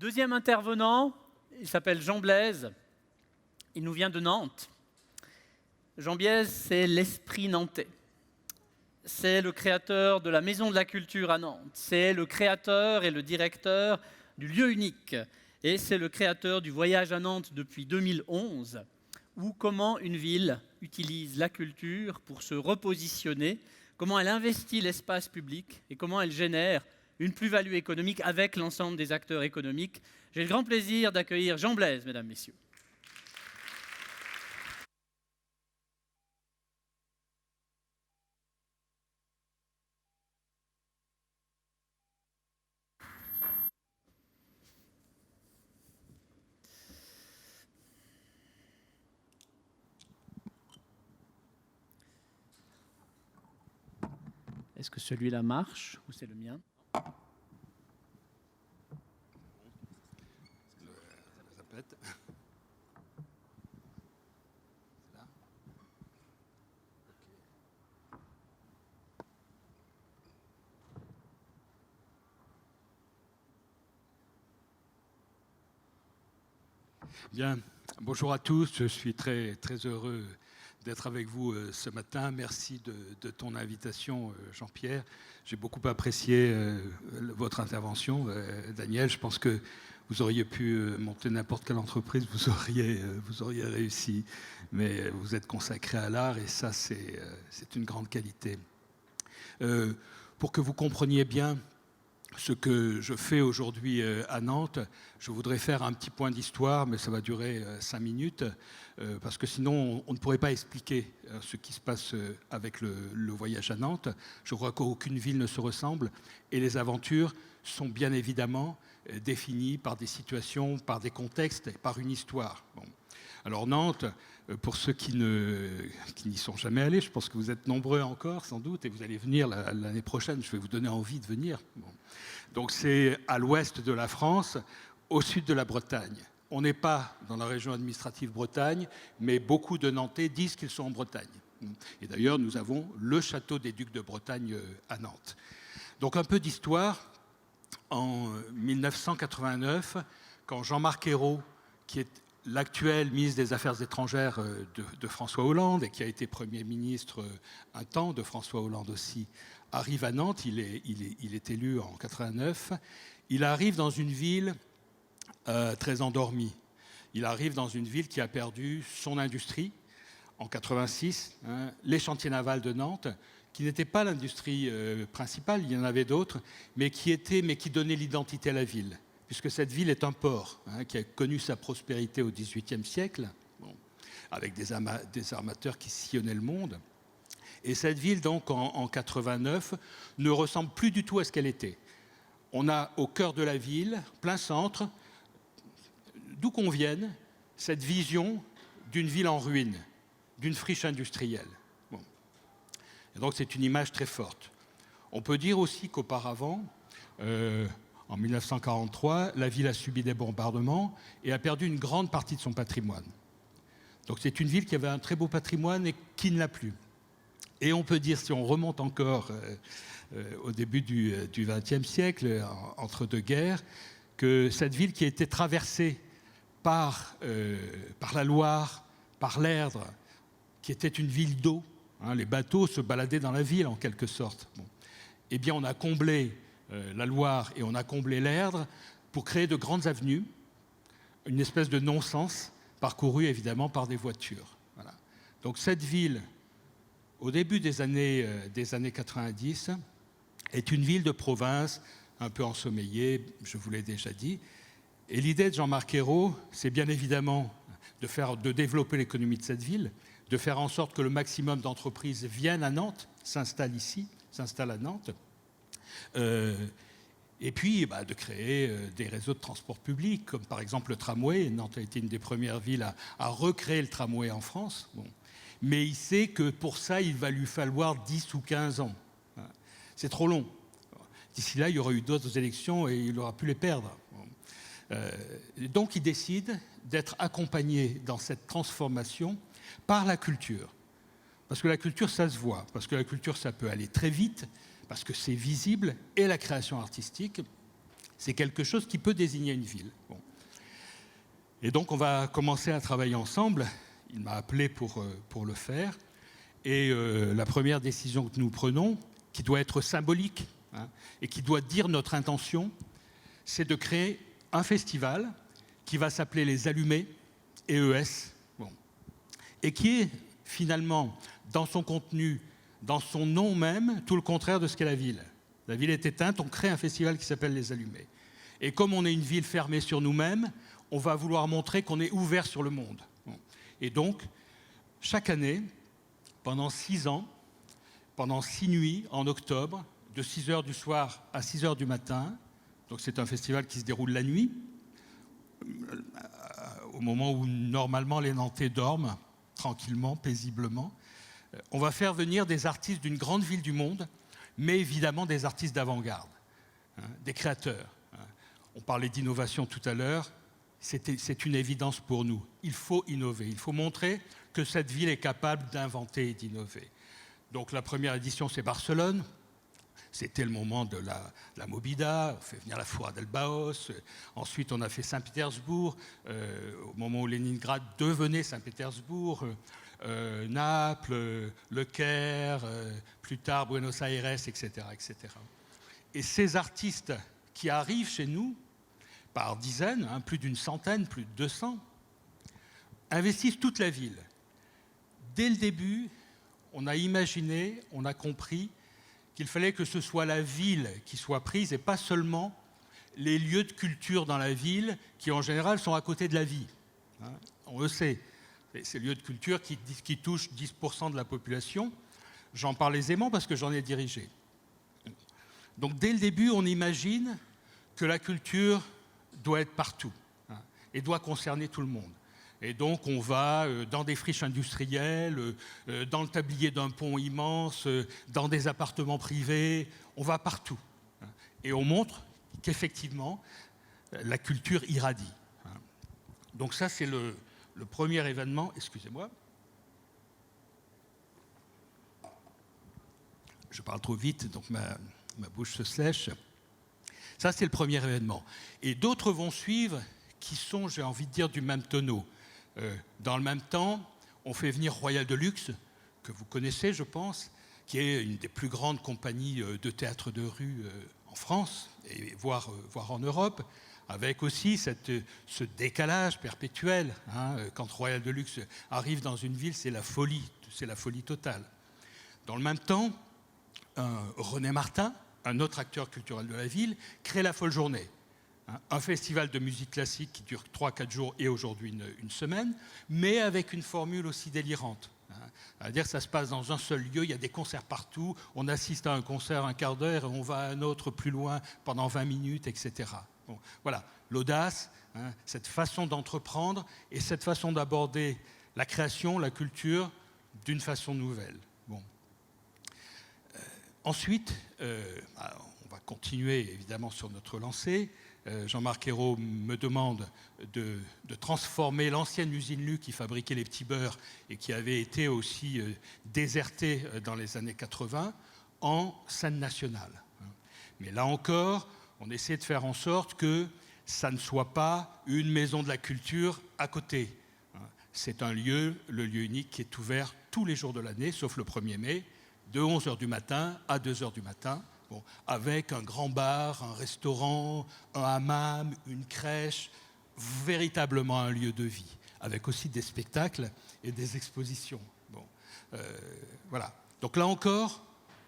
Deuxième intervenant, il s'appelle Jean Blaise. Il nous vient de Nantes. Jean Blaise, c'est l'esprit nantais. C'est le créateur de la Maison de la Culture à Nantes. C'est le créateur et le directeur du lieu unique. Et c'est le créateur du voyage à Nantes depuis 2011, où comment une ville utilise la culture pour se repositionner, comment elle investit l'espace public et comment elle génère une plus-value économique avec l'ensemble des acteurs économiques. J'ai le grand plaisir d'accueillir Jean Blaise, mesdames, messieurs. Est-ce que celui-là marche ou c'est le mien? Ça pète. Là. Bien, bonjour à tous, je suis très heureux d'être avec vous ce matin. Merci de ton invitation, Jean-Pierre. J'ai beaucoup apprécié votre intervention, Daniel. Je pense que vous auriez pu monter n'importe quelle entreprise, vous auriez réussi. Mais vous êtes consacré à l'art et ça, c'est une grande qualité. Pour que vous compreniez bien ce que je fais aujourd'hui à Nantes, je voudrais faire un petit point d'histoire, mais ça va durer 5 minutes, parce que sinon on ne pourrait pas expliquer ce qui se passe avec le voyage à Nantes. Je crois qu'aucune ville ne se ressemble, et les aventures sont bien évidemment définies par des situations, par des contextes, et par une histoire. Bon. Alors Nantes, pour ceux qui n'y sont jamais allés, je pense que vous êtes nombreux encore sans doute, et vous allez venir l'année prochaine, je vais vous donner envie de venir. Bon. Donc c'est à l'ouest de la France, au sud de la Bretagne. On n'est pas dans la région administrative Bretagne, mais beaucoup de Nantais disent qu'ils sont en Bretagne. Et d'ailleurs, nous avons le château des Ducs de Bretagne à Nantes. Donc un peu d'histoire. En 1989, quand Jean-Marc Ayrault, qui est l'actuel ministre des Affaires étrangères de François Hollande et qui a été Premier ministre un temps de François Hollande aussi, arrive à Nantes, il est élu en 89, il arrive dans une ville très endormie. Il arrive dans une ville qui a perdu son industrie en 86, les chantiers navals de Nantes, qui n'étaient pas l'industrie principale, il y en avait d'autres, mais qui donnaient l'identité à la ville. Puisque cette ville est un port qui a connu sa prospérité au XVIIIe siècle, avec des armateurs qui sillonnaient le monde. Et cette ville, donc, en 89, ne ressemble plus du tout à ce qu'elle était. On a au cœur de la ville, plein centre, d'où qu'on vienne, cette vision d'une ville en ruine, d'une friche industrielle. Bon. Et donc c'est une image très forte. On peut dire aussi qu'auparavant, en 1943, la ville a subi des bombardements et a perdu une grande partie de son patrimoine. Donc c'est une ville qui avait un très beau patrimoine et qui ne l'a plus. Et on peut dire, si on remonte encore au début du XXe siècle, entre deux guerres, que cette ville qui a été traversée par la Loire, par l'Erdre, qui était une ville d'eau, les bateaux se baladaient dans la ville en quelque sorte. Bon. Eh bien on a comblé la Loire et on a comblé l'Erdre pour créer de grandes avenues, une espèce de non-sens parcourue évidemment par des voitures. Voilà. Donc cette ville, au début des années 90, est une ville de province un peu ensommeillée, je vous l'ai déjà dit. Et l'idée de Jean-Marc Ayrault, c'est bien évidemment de développer l'économie de cette ville, de faire en sorte que le maximum d'entreprises viennent à Nantes, s'installent ici, s'installent à Nantes. Et puis de créer des réseaux de transport public, comme par exemple le tramway. Nantes a été une des premières villes à recréer le tramway en France. Bon. Mais il sait que pour ça, il va lui falloir 10 ou 15 ans. C'est trop long. D'ici là, il y aura eu d'autres élections et il aura pu les perdre. Donc il décide d'être accompagné dans cette transformation par la culture. Parce que la culture, ça se voit. Parce que la culture, ça peut aller très vite, parce que c'est visible. Et la création artistique, C'est quelque chose qui peut désigner une ville. Bon. Et donc, on va commencer à travailler ensemble. Il m'a appelé pour le faire. Et la première décision que nous prenons, qui doit être symbolique, hein, et qui doit dire notre intention, c'est de créer un festival qui va s'appeler les Allumés, EES, bon, et qui est finalement, dans son contenu, dans son nom même, tout le contraire de ce qu'est la ville. La ville est éteinte, on crée un festival qui s'appelle les Allumés. Et comme on est une ville fermée sur nous-mêmes, on va vouloir montrer qu'on est ouvert sur le monde. Bon. Et donc, chaque année, pendant 6 ans, pendant 6 nuits, en octobre, de 6h du soir à 6h du matin, donc c'est un festival qui se déroule la nuit, au moment où normalement les Nantais dorment, tranquillement, paisiblement. On va faire venir des artistes d'une grande ville du monde, mais évidemment des artistes d'avant-garde, hein, des créateurs. Hein. On parlait d'innovation tout à l'heure, c'est une évidence pour nous. Il faut innover, il faut montrer que cette ville est capable d'inventer et d'innover. Donc la première édition, c'est Barcelone. C'était le moment de la Mobida, on fait venir la Foire d'Elbaos. Ensuite, on a fait Saint-Pétersbourg, au moment où Leningrad devenait Saint-Pétersbourg, Naples, Le Caire, plus tard Buenos Aires, etc., etc. Et ces artistes qui arrivent chez nous, par dizaines, hein, plus d'une centaine, plus de 200, investissent toute la ville. Dès le début, on a imaginé, on a compris qu'il fallait que ce soit la ville qui soit prise et pas seulement les lieux de culture dans la ville qui, en général, sont à côté de la vie. Hein, on le sait, ces lieux de culture qui touchent 10% de la population. J'en parle aisément parce que j'en ai dirigé. Donc, dès le début, on imagine que la culture doit être partout, hein, et doit concerner tout le monde. Et donc, on va dans des friches industrielles, dans le tablier d'un pont immense, dans des appartements privés, on va partout. Et on montre qu'effectivement, la culture irradie. Donc ça, c'est le premier événement. Excusez-moi. Je parle trop vite, donc ma bouche se sèche. Ça, c'est le premier événement. Et d'autres vont suivre qui sont, j'ai envie de dire, du même tonneau. Dans le même temps, on fait venir Royal de Luxe, que vous connaissez, je pense, qui est une des plus grandes compagnies de théâtre de rue en France, et voire en Europe, avec aussi ce décalage perpétuel. Hein, quand Royal de Luxe arrive dans une ville, c'est la folie totale. Dans le même temps, René Martin, un autre acteur culturel de la ville, crée la Folle Journée. Un festival de musique classique qui dure 3-4 jours et aujourd'hui une semaine, mais avec une formule aussi délirante. C'est-à-dire que ça se passe dans un seul lieu, il y a des concerts partout, on assiste à un concert un quart d'heure et on va à un autre plus loin pendant 20 minutes, etc. Bon, voilà, l'audace, hein, cette façon d'entreprendre et cette façon d'aborder la création, la culture d'une façon nouvelle. Bon. Ensuite, on va continuer évidemment sur notre lancée. Jean-Marc Ayrault me demande de transformer l'ancienne usine Lu qui fabriquait les petits beurres et qui avait été aussi désertée dans les années 80 en scène nationale. Mais là encore, on essaie de faire en sorte que ça ne soit pas une maison de la culture à côté. C'est un lieu, le lieu unique, qui est ouvert tous les jours de l'année, sauf le 1er mai, de 11h du matin à 2h du matin. Bon, avec un grand bar, un restaurant, un hammam, une crèche, véritablement un lieu de vie, avec aussi des spectacles et des expositions. Bon, voilà. Donc là encore,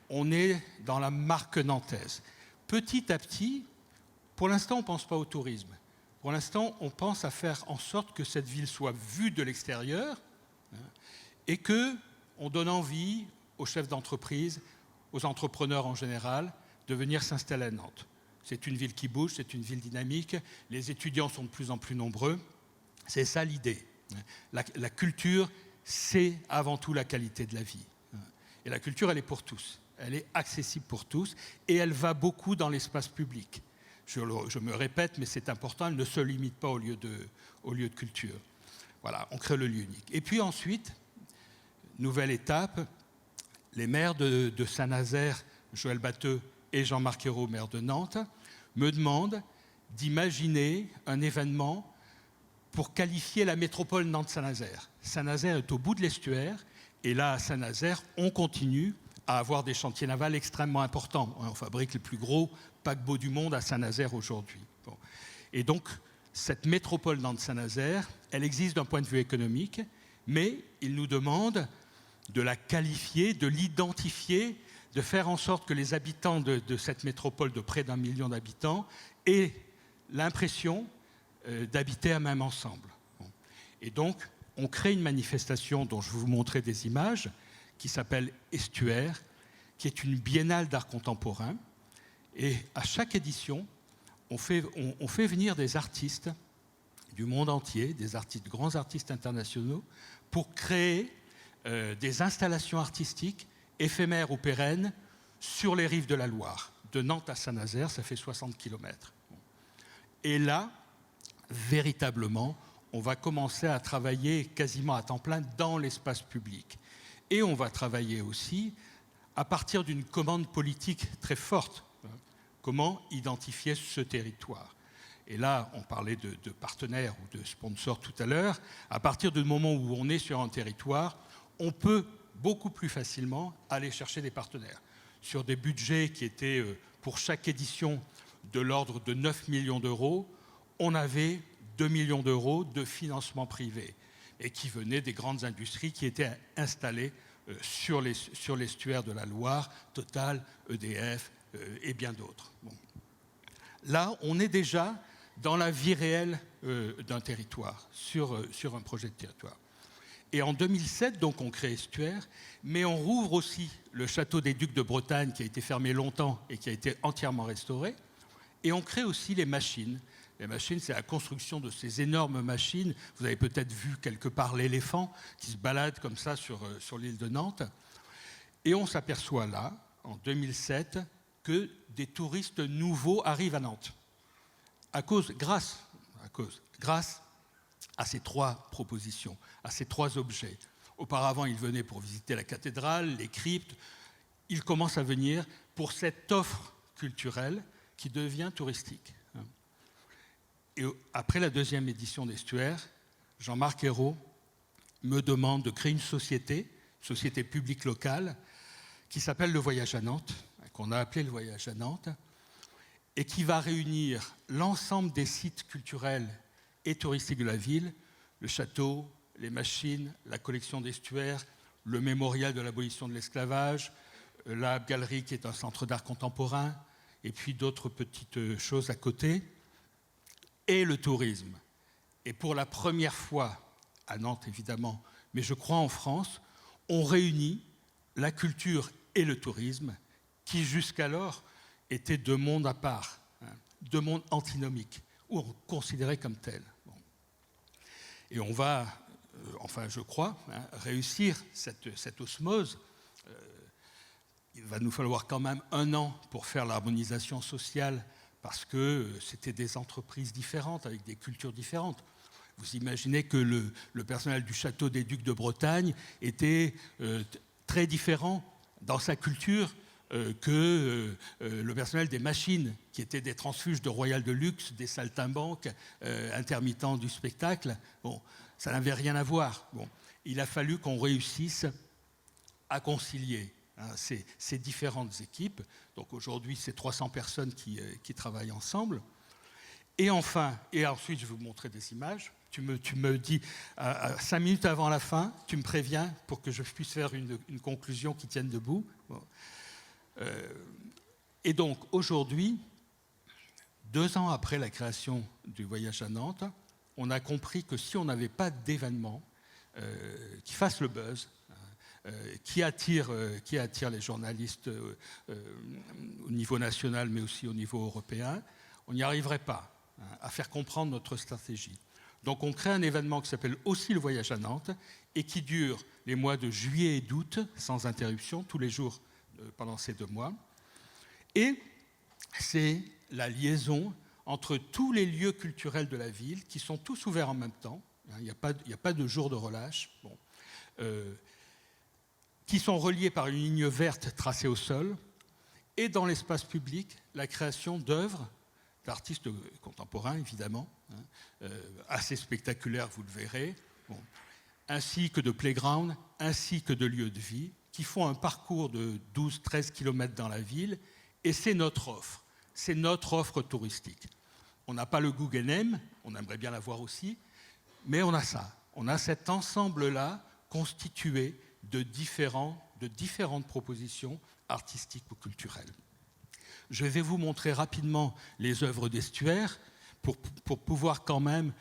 on est dans la marque nantaise. Petit à petit, pour l'instant, on ne pense pas au tourisme. Pour l'instant, on pense à faire en sorte que cette ville soit vue de l'extérieur, hein, et qu'on donne envie aux chefs d'entreprise, aux entrepreneurs en général, de venir s'installer à Nantes. C'est une ville qui bouge, c'est une ville dynamique, les étudiants sont de plus en plus nombreux. C'est ça l'idée. La culture, c'est avant tout la qualité de la vie. Et la culture, elle est pour tous. Elle est accessible pour tous et elle va beaucoup dans l'espace public. Je me répète, mais c'est important, elle ne se limite pas au lieu de culture. Voilà, on crée le lieu unique. Et puis ensuite, nouvelle étape, les maires de Saint-Nazaire, Joël Batteux et Jean-Marc Ayrault, maire de Nantes, me demandent d'imaginer un événement pour qualifier la métropole Nantes-Saint-Nazaire. Saint-Nazaire est au bout de l'estuaire, et là, à Saint-Nazaire, on continue à avoir des chantiers navals extrêmement importants. On fabrique les plus gros paquebots du monde à Saint-Nazaire aujourd'hui. Bon. Et donc, cette métropole Nantes-Saint-Nazaire, elle existe d'un point de vue économique, mais il nous demande de la qualifier, de l'identifier, de faire en sorte que les habitants de cette métropole de près d'1 million d'habitants aient l'impression d'habiter à même ensemble. Bon. Et donc, on crée une manifestation dont je vais vous montrer des images, qui s'appelle Estuaire, qui est une biennale d'art contemporain. Et à chaque édition, on fait venir des artistes du monde entier, des artistes, grands artistes internationaux, pour créer des installations artistiques éphémères ou pérennes sur les rives de la Loire. De Nantes à Saint-Nazaire, ça fait 60 km. Et là, véritablement, on va commencer à travailler quasiment à temps plein dans l'espace public. Et on va travailler aussi à partir d'une commande politique très forte. Comment identifier ce territoire? Et là, on parlait de partenaires ou de sponsors tout à l'heure. À partir du moment où on est sur un territoire, on peut beaucoup plus facilement aller chercher des partenaires. Sur des budgets qui étaient pour chaque édition de l'ordre de 9 millions d'euros, on avait 2 millions d'euros de financement privé et qui venaient des grandes industries qui étaient installées sur l'estuaire de la Loire, Total, EDF et bien d'autres. Bon. Là, on est déjà dans la vie réelle d'un territoire, sur un projet de territoire. Et en 2007, donc, on crée Estuaire, mais on rouvre aussi le château des Ducs de Bretagne, qui a été fermé longtemps et qui a été entièrement restauré. Et on crée aussi les machines. Les machines, c'est la construction de ces énormes machines. Vous avez peut-être vu quelque part l'éléphant qui se balade comme ça sur l'île de Nantes. Et on s'aperçoit là, en 2007, que des touristes nouveaux arrivent à Nantes. Grâce à ces 3 propositions, à ces 3 objets. Auparavant, ils venaient pour visiter la cathédrale, les cryptes. Ils commencent à venir pour cette offre culturelle qui devient touristique. Et après la 2e édition d'Estuaire, Jean-Marc Ayrault me demande de créer une société publique locale, qui s'appelle Le Voyage à Nantes, qu'on a appelé Le Voyage à Nantes, et qui va réunir l'ensemble des sites culturels et touristiques de la ville, le château, les machines, la collection d'Estuaire, le mémorial de l'abolition de l'esclavage, la galerie qui est un centre d'art contemporain, et puis d'autres petites choses à côté, et le tourisme. Et pour la première fois, à Nantes évidemment, mais je crois en France, on réunit la culture et le tourisme, qui jusqu'alors étaient 2 mondes à part, 2 mondes antinomiques, ou considérés comme tels. Bon. Et on va, je crois, réussir cette osmose. Il va nous falloir quand même 1 an pour faire l'harmonisation sociale, parce que c'était des entreprises différentes, avec des cultures différentes. Vous imaginez que le personnel du château des Ducs de Bretagne était très différent dans sa culture que le personnel des machines, qui étaient des transfuges de Royal de luxe, des saltimbanques, intermittents du spectacle. Bon, ça n'avait rien à voir. Bon, il a fallu qu'on réussisse à concilier ces différentes équipes. Donc aujourd'hui, c'est 300 personnes qui travaillent ensemble. Et enfin, et ensuite je vais vous montrer des images. Tu me dis, 5 minutes avant la fin, tu me préviens pour que je puisse faire une conclusion qui tienne debout. Bon. Et donc aujourd'hui, 2 ans après la création du Voyage à Nantes, on a compris que si on n'avait pas d'événement qui fasse le buzz, qui attire les journalistes au niveau national, mais aussi au niveau européen, on n'y arriverait pas à faire comprendre notre stratégie. Donc on crée un événement qui s'appelle aussi le Voyage à Nantes et qui dure les mois de juillet et d'août, sans interruption, tous les jours pendant ces 2 mois. Et c'est la liaison entre tous les lieux culturels de la ville, qui sont tous ouverts en même temps, il n'y a pas de jour de relâche, bon. Qui sont reliés par une ligne verte tracée au sol, et dans l'espace public, la création d'œuvres d'artistes contemporains, évidemment, assez spectaculaires, vous le verrez, bon, ainsi que de playground, ainsi que de lieux de vie, qui font un parcours de 12-13 km dans la ville, et c'est notre offre touristique. On n'a pas le Guggenheim, on aimerait bien l'avoir aussi, mais on a ça. On a cet ensemble-là constitué de différentes propositions artistiques ou culturelles. Je vais vous montrer rapidement les œuvres d'Estuaire pour pouvoir quand même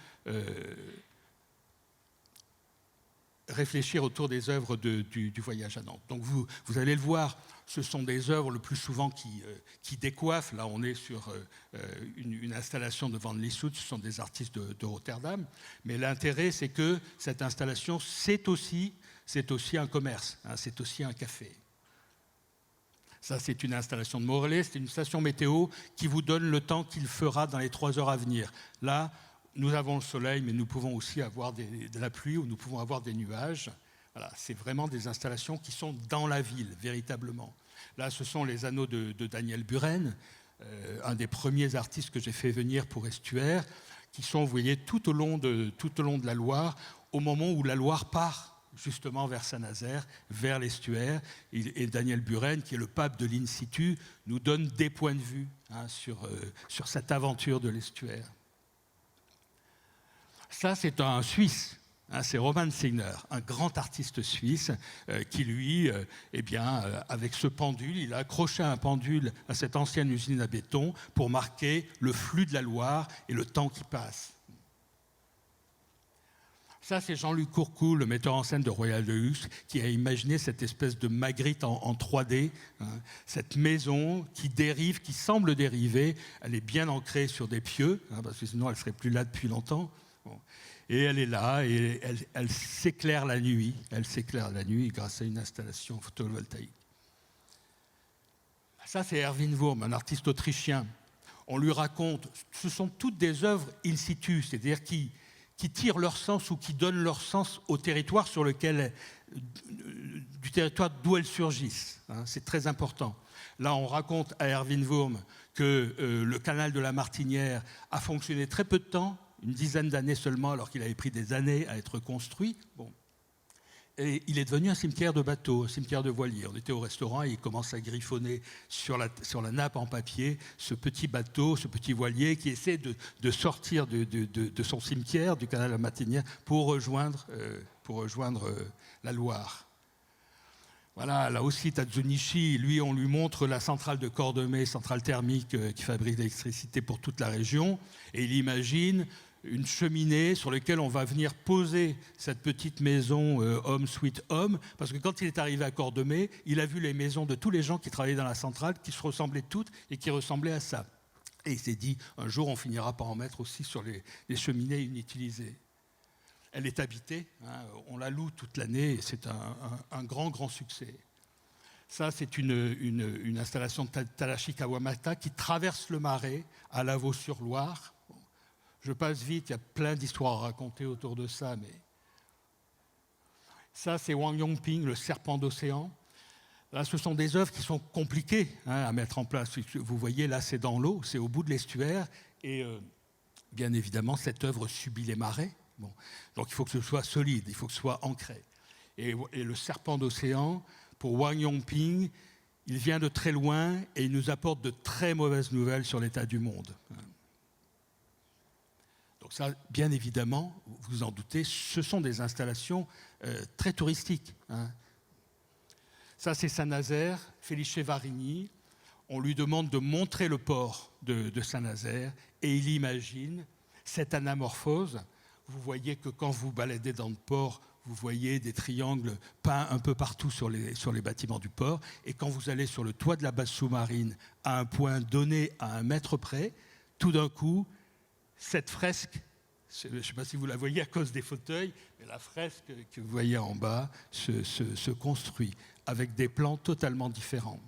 réfléchir autour des œuvres du voyage à Nantes. Donc vous allez le voir, ce sont des œuvres le plus souvent qui décoiffent. Là, on est sur une installation de Van Lieshout, ce sont des artistes de Rotterdam. Mais l'intérêt, c'est que cette installation, c'est aussi un commerce, hein, c'est aussi un café. Ça, c'est une installation de Morlaix, c'est une station météo qui vous donne le temps qu'il fera dans les 3 heures à venir. Là, nous avons le soleil, mais nous pouvons aussi avoir de la pluie ou nous pouvons avoir des nuages. Voilà, c'est vraiment des installations qui sont dans la ville, véritablement. Là, ce sont les anneaux de Daniel Buren, un des premiers artistes que j'ai fait venir pour Estuaire, qui sont, vous voyez, tout au long de la Loire, au moment où la Loire part justement vers Saint-Nazaire, vers l'estuaire. Et Daniel Buren, qui est le pape de l'in situ, nous donne des points de vue sur cette aventure de l'estuaire. Ça, c'est un Suisse, hein, c'est Roman Signer, un grand artiste suisse qui, lui, avec ce pendule, il a accroché un pendule à cette ancienne usine à béton pour marquer le flux de la Loire et le temps qui passe. Ça, c'est Jean-Luc Courcou, le metteur en scène de Royal de Luxe, qui a imaginé cette espèce de Magritte en 3D, hein, cette maison qui dérive, qui semble dériver. Elle est bien ancrée sur des pieux, hein, parce que sinon elle ne serait plus là depuis longtemps. Bon. Et elle est là, et elle s'éclaire la nuit. Elle s'éclaire la nuit grâce à une installation photovoltaïque. Ça, c'est Erwin Wurm, un artiste autrichien. On lui raconte, ce sont toutes des œuvres in situ, c'est-à-dire qui tirent leur sens ou qui donnent leur sens au territoire du territoire d'où elles surgissent. Hein, c'est très important. Là, on raconte à Erwin Wurm que le canal de la Martinière a fonctionné très peu de temps, une dizaine d'années seulement, alors qu'il avait pris des années à être construit. Bon. Et il est devenu un cimetière de bateaux, un cimetière de voiliers. On était au restaurant et il commence à griffonner sur la nappe en papier ce petit bateau, ce petit voilier qui essaie de sortir de son cimetière, du canal de la Martinière, pour rejoindre la Loire. Voilà, là aussi, Tadzunichi, lui, on lui montre la centrale de Cordemais, centrale thermique qui fabrique l'électricité pour toute la région, et il imagine une cheminée sur laquelle on va venir poser cette petite maison Home Sweet Home, parce que quand il est arrivé à Cordemais, il a vu les maisons de tous les gens qui travaillaient dans la centrale, qui se ressemblaient toutes et qui ressemblaient à ça. Et il s'est dit, un jour, on finira par en mettre aussi sur les cheminées inutilisées. Elle est habitée, hein, on la loue toute l'année, et c'est un grand, grand succès. Ça, c'est une installation de Tadashi Kawamata qui traverse le Marais à Lavaux-sur-Loire. Je passe vite, il y a plein d'histoires à raconter autour de ça, mais... Ça, c'est Wang Yongping, le serpent d'océan. Là, ce sont des œuvres qui sont compliquées à mettre en place. Vous voyez, là, c'est dans l'eau, c'est au bout de l'estuaire, et bien évidemment, cette œuvre subit les marées. Bon. Donc, il faut que ce soit solide, il faut que ce soit ancré. Et le serpent d'océan, pour Wang Yongping, il vient de très loin et il nous apporte de très mauvaises nouvelles sur l'état du monde. Donc ça, bien évidemment, vous vous en doutez, ce sont des installations très touristiques. Hein. Ça, c'est Saint-Nazaire, Felice Varini. On lui demande de montrer le port de Saint-Nazaire et il imagine cette anamorphose. Vous voyez que quand vous baladez dans le port, vous voyez des triangles peints un peu partout sur les bâtiments du port. Et quand vous allez sur le toit de la base sous-marine, à un point donné à 1 mètre près, tout d'un coup, cette fresque, je ne sais pas si vous la voyez à cause des fauteuils, mais la fresque que vous voyez en bas se construit avec des plans totalement différents.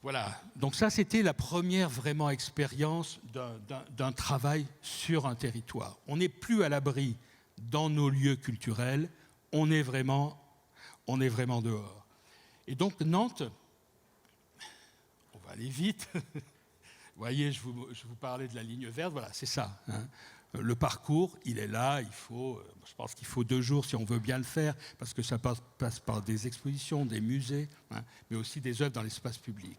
Voilà, donc ça c'était la première vraiment expérience d'un travail sur un territoire. On n'est plus à l'abri dans nos lieux culturels, on est vraiment dehors. Et donc Nantes, va aller vite. Vous voyez, je vous parlais de la ligne verte, voilà, c'est ça. Hein. Le parcours, il est là, je pense qu'il faut 2 jours si on veut bien le faire, parce que ça passe par des expositions, des musées, hein, mais aussi des œuvres dans l'espace public.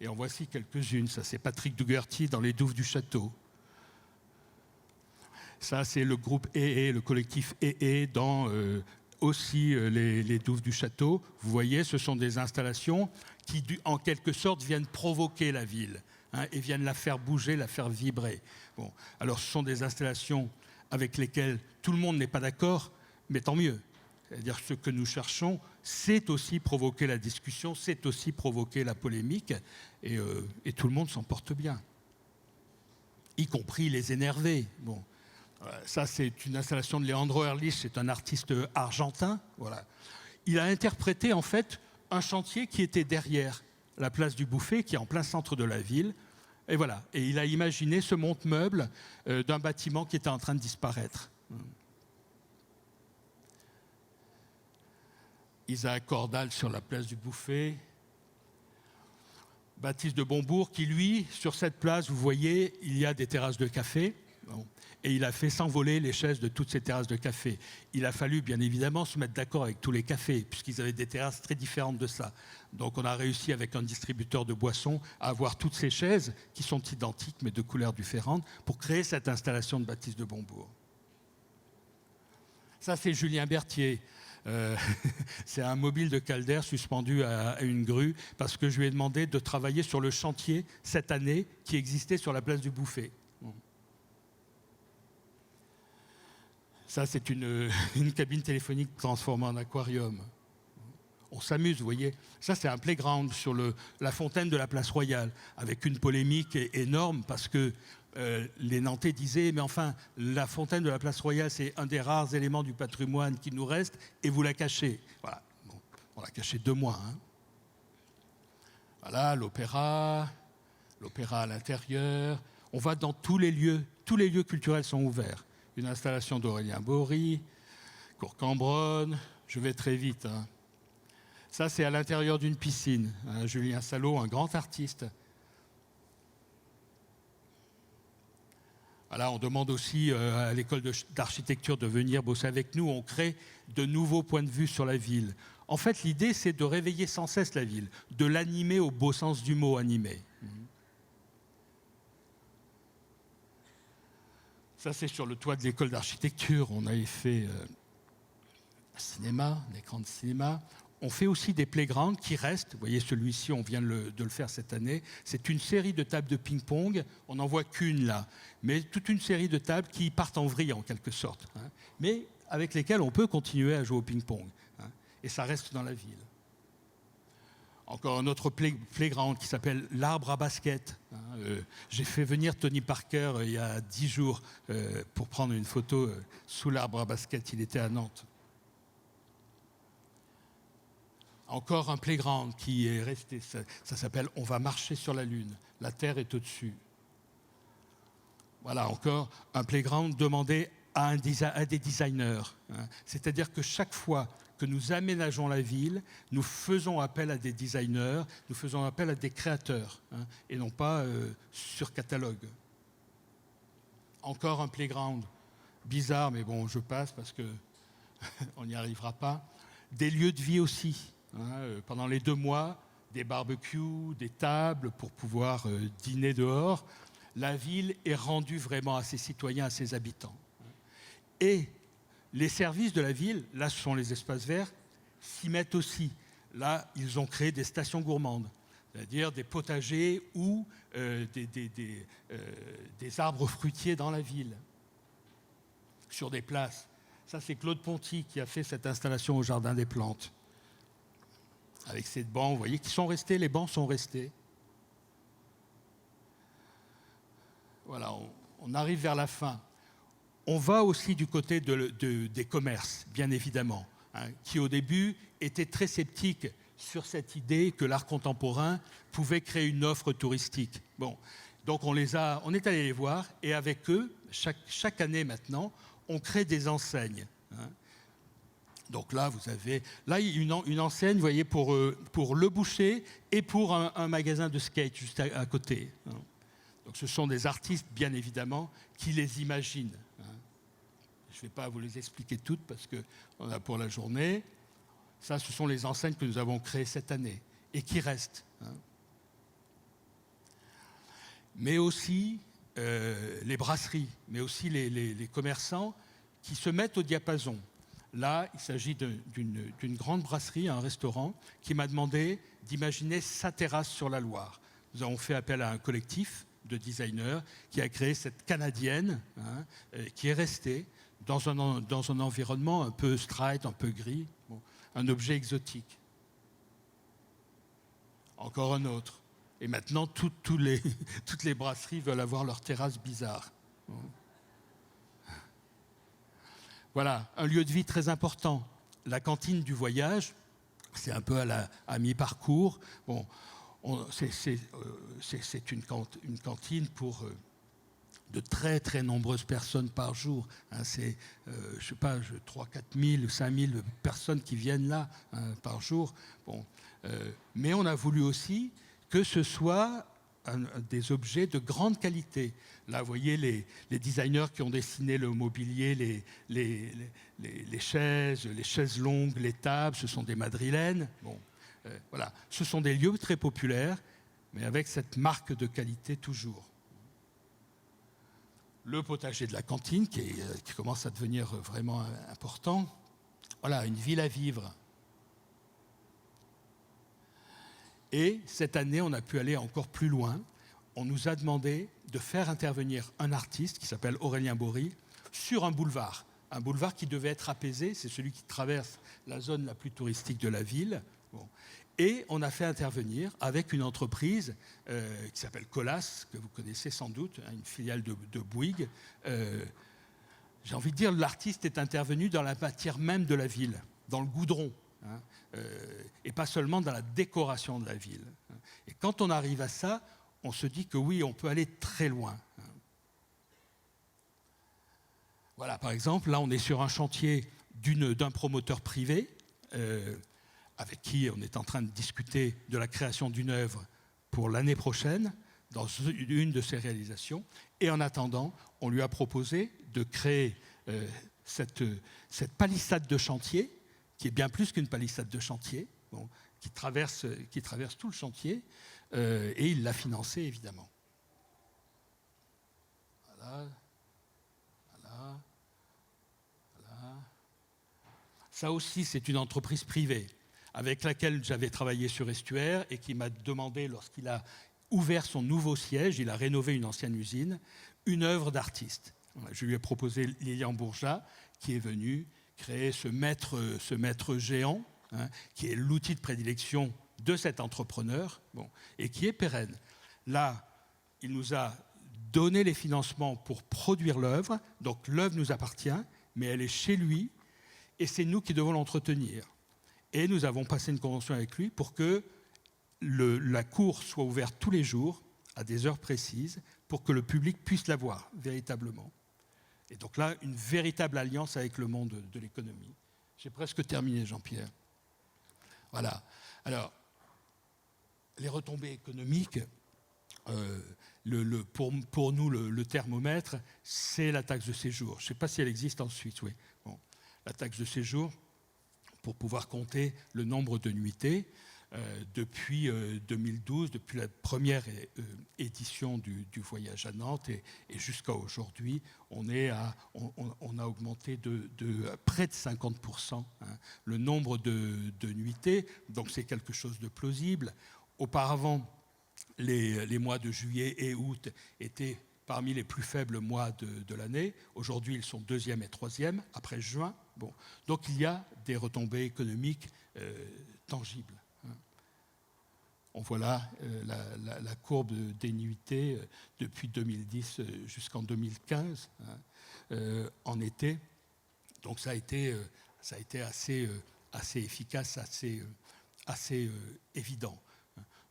Et en voici quelques-unes. Ça, c'est Patrick Dougherty dans les douves du château. Ça, c'est le groupe EE, le collectif EE dans aussi les douves du château. Vous voyez, ce sont des installations qui, en quelque sorte, viennent provoquer la ville, hein, et viennent la faire bouger, la faire vibrer. Bon, alors, ce sont des installations avec lesquelles tout le monde n'est pas d'accord, mais tant mieux. C'est-à-dire ce que nous cherchons, c'est aussi provoquer la discussion, c'est aussi provoquer la polémique, et tout le monde s'en porte bien, y compris les énervés. Bon. Ça, c'est une installation de Leandro Erlich, c'est un artiste argentin. Voilà. Il a interprété, en fait, un chantier qui était derrière la place du Bouffay, qui est en plein centre de la ville. Et voilà. Et il a imaginé ce monte-meuble d'un bâtiment qui était en train de disparaître. Isaac Cordal sur la place du Bouffay. Baptiste de Bombourg, qui, lui, sur cette place, vous voyez, il y a des terrasses de café. Bon. Et il a fait s'envoler les chaises de toutes ces terrasses de café. Il a fallu, bien évidemment, se mettre d'accord avec tous les cafés, puisqu'ils avaient des terrasses très différentes de ça. Donc on a réussi, avec un distributeur de boissons, à avoir toutes ces chaises, qui sont identiques, mais de couleurs différentes, pour créer cette installation de Baptiste de Bombourg. Ça, c'est Julien Berthier. C'est un mobile de Calder suspendu à une grue, parce que je lui ai demandé de travailler sur le chantier, cette année, qui existait sur la place du Bouffay. Ça, c'est une cabine téléphonique transformée en aquarium. On s'amuse, vous voyez. Ça, c'est un playground sur la fontaine de la Place Royale, avec une polémique énorme, parce que les Nantais disaient « Mais enfin, la fontaine de la Place Royale, c'est un des rares éléments du patrimoine qui nous reste, et vous la cachez. » Voilà. Bon, on l'a caché 2 mois. Hein. Voilà, l'opéra à l'intérieur. On va dans tous les lieux culturels sont ouverts. Une installation d'Aurélien Bory, Cour Cambronne, je vais très vite. Hein. Ça, c'est à l'intérieur d'une piscine. Hein, Julien Salot, un grand artiste. Voilà, on demande aussi à l'école d'architecture de venir bosser avec nous. On crée de nouveaux points de vue sur la ville. En fait, l'idée, c'est de réveiller sans cesse la ville, de l'animer au beau sens du mot animer. Ça, c'est sur le toit de l'école d'architecture. On avait fait un écran de cinéma. On fait aussi des playgrounds qui restent. Vous voyez, celui-ci, on vient de le faire cette année. C'est une série de tables de ping-pong. On n'en voit qu'une là. Mais toute une série de tables qui partent en vrille, en quelque sorte. Hein, mais avec lesquelles on peut continuer à jouer au ping-pong. Hein, et ça reste dans la ville. Encore un autre playground qui s'appelle l'Arbre à basket. J'ai fait venir Tony Parker il y a 10 jours pour prendre une photo sous l'Arbre à basket. Il était à Nantes. Encore un playground qui est resté. Ça s'appelle « On va marcher sur la Lune ». La Terre est au-dessus. Voilà, encore un playground demandé à des designers. Hein. C'est-à-dire que chaque fois que nous aménageons la ville, nous faisons appel à des designers, nous faisons appel à des créateurs, hein, et non pas sur catalogue. Encore un playground bizarre, mais bon, je passe parce qu'on n'y arrivera pas. Des lieux de vie aussi. Hein, pendant les 2 mois, des barbecues, des tables pour pouvoir dîner dehors. La ville est rendue vraiment à ses citoyens, à ses habitants. Et les services de la ville, là ce sont les espaces verts, s'y mettent aussi. Là, ils ont créé des stations gourmandes, c'est-à-dire des potagers ou des arbres fruitiers dans la ville, sur des places. Ça, c'est Claude Ponty qui a fait cette installation au Jardin des Plantes. Avec ces bancs, vous voyez, qui sont restés, les bancs sont restés. Voilà, on arrive vers la fin. On va aussi du côté des commerces, bien évidemment, hein, qui au début étaient très sceptiques sur cette idée que l'art contemporain pouvait créer une offre touristique. Bon, donc on est allé les voir, et avec eux, chaque année maintenant, on crée des enseignes. Hein. Donc là, vous avez une enseigne, vous voyez, pour le boucher et pour un magasin de skate juste à côté. Donc ce sont des artistes, bien évidemment, qui les imaginent. Je ne vais pas vous les expliquer toutes parce qu'on a pour la journée. Ça, ce sont les enseignes que nous avons créées cette année et qui restent. Mais aussi les brasseries, mais aussi les commerçants qui se mettent au diapason. Là, il s'agit d'une grande brasserie, un restaurant, qui m'a demandé d'imaginer sa terrasse sur la Loire. Nous avons fait appel à un collectif de designers qui a créé cette canadienne, qui est restée dans un environnement un peu straight, un peu gris, un objet exotique. Encore un autre. Et maintenant, toutes les brasseries veulent avoir leur terrasse bizarre. Voilà, un lieu de vie très important. La cantine du voyage, c'est un peu à mi-parcours. Bon, c'est une cantine pour de très très nombreuses personnes par jour. C'est, je sais pas, 3 000, 4 000, 5 000 personnes qui viennent là par jour. Bon, mais on a voulu aussi que ce soit des objets de grande qualité. Là, vous voyez les designers qui ont dessiné le mobilier, les chaises longues, les tables, ce sont des madrilènes. Bon, voilà. Ce sont des lieux très populaires, mais avec cette marque de qualité toujours. Le potager de la cantine, qui commence à devenir vraiment important. Voilà, une ville à vivre. Et cette année, on a pu aller encore plus loin. On nous a demandé de faire intervenir un artiste qui s'appelle Aurélien Bory sur un boulevard qui devait être apaisé. C'est celui qui traverse la zone la plus touristique de la ville. Bon. Et on a fait intervenir avec une entreprise qui s'appelle Colas, que vous connaissez sans doute, une filiale de Bouygues. J'ai envie de dire, l'artiste est intervenu dans la matière même de la ville, dans le goudron. Et pas seulement dans la décoration de la ville. Et quand on arrive à ça, on se dit que oui, on peut aller très loin. Voilà, par exemple, là, on est sur un chantier d'un promoteur privé avec qui on est en train de discuter de la création d'une œuvre pour l'année prochaine, dans une de ses réalisations. Et en attendant, on lui a proposé de créer cette palissade de chantier, qui est bien plus qu'une palissade de chantier, bon, qui traverse tout le chantier, et il l'a financé, évidemment. Voilà. Ça aussi, c'est une entreprise privée avec laquelle j'avais travaillé sur Estuaire et qui m'a demandé, lorsqu'il a ouvert son nouveau siège, il a rénové une ancienne usine, une œuvre d'artiste. Je lui ai proposé Lilian Bourgeat, qui est venu créer ce maître géant, qui est l'outil de prédilection de cet entrepreneur, et qui est pérenne. Là, il nous a donné les financements pour produire l'œuvre, donc l'œuvre nous appartient, mais elle est chez lui, et c'est nous qui devons l'entretenir. Et nous avons passé une convention avec lui pour que la cour soit ouverte tous les jours, à des heures précises, pour que le public puisse la voir, véritablement. Et donc là, une véritable alliance avec le monde de l'économie. J'ai presque terminé, Jean-Pierre. Voilà. Alors, les retombées économiques, pour nous, le thermomètre, c'est la taxe de séjour. Je ne sais pas si elle existe en Suisse, oui. Bon. La taxe de séjour, pour pouvoir compter le nombre de nuitées, depuis 2012, depuis la première édition du voyage à Nantes et jusqu'à aujourd'hui, on a augmenté de près de 50% le nombre de nuitées, donc c'est quelque chose de plausible. Auparavant, les mois de juillet et août étaient parmi les plus faibles mois de l'année. Aujourd'hui, ils sont deuxième et troisième, après juin. Bon. Donc il y a des retombées économiques tangibles. On voit là la courbe des nuitées depuis 2010 jusqu'en 2015 en été. Donc ça a été assez efficace, assez évident.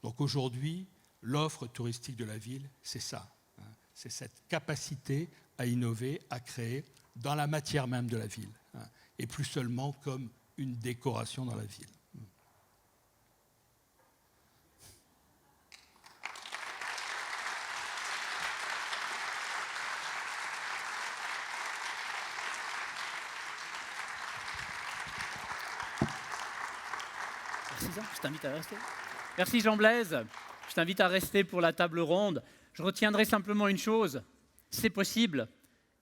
Donc aujourd'hui, l'offre touristique de la ville, c'est ça. C'est cette capacité à innover, à créer dans la matière même de la ville. Et plus seulement comme une décoration dans la ville. Merci Jean, je t'invite à rester. Merci Jean-Blaise, je t'invite à rester pour la table ronde. Je retiendrai simplement une chose, c'est possible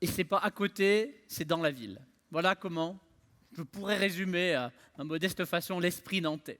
et c'est pas à côté, c'est dans la ville. Voilà comment je pourrais résumer à ma modeste façon l'esprit nantais.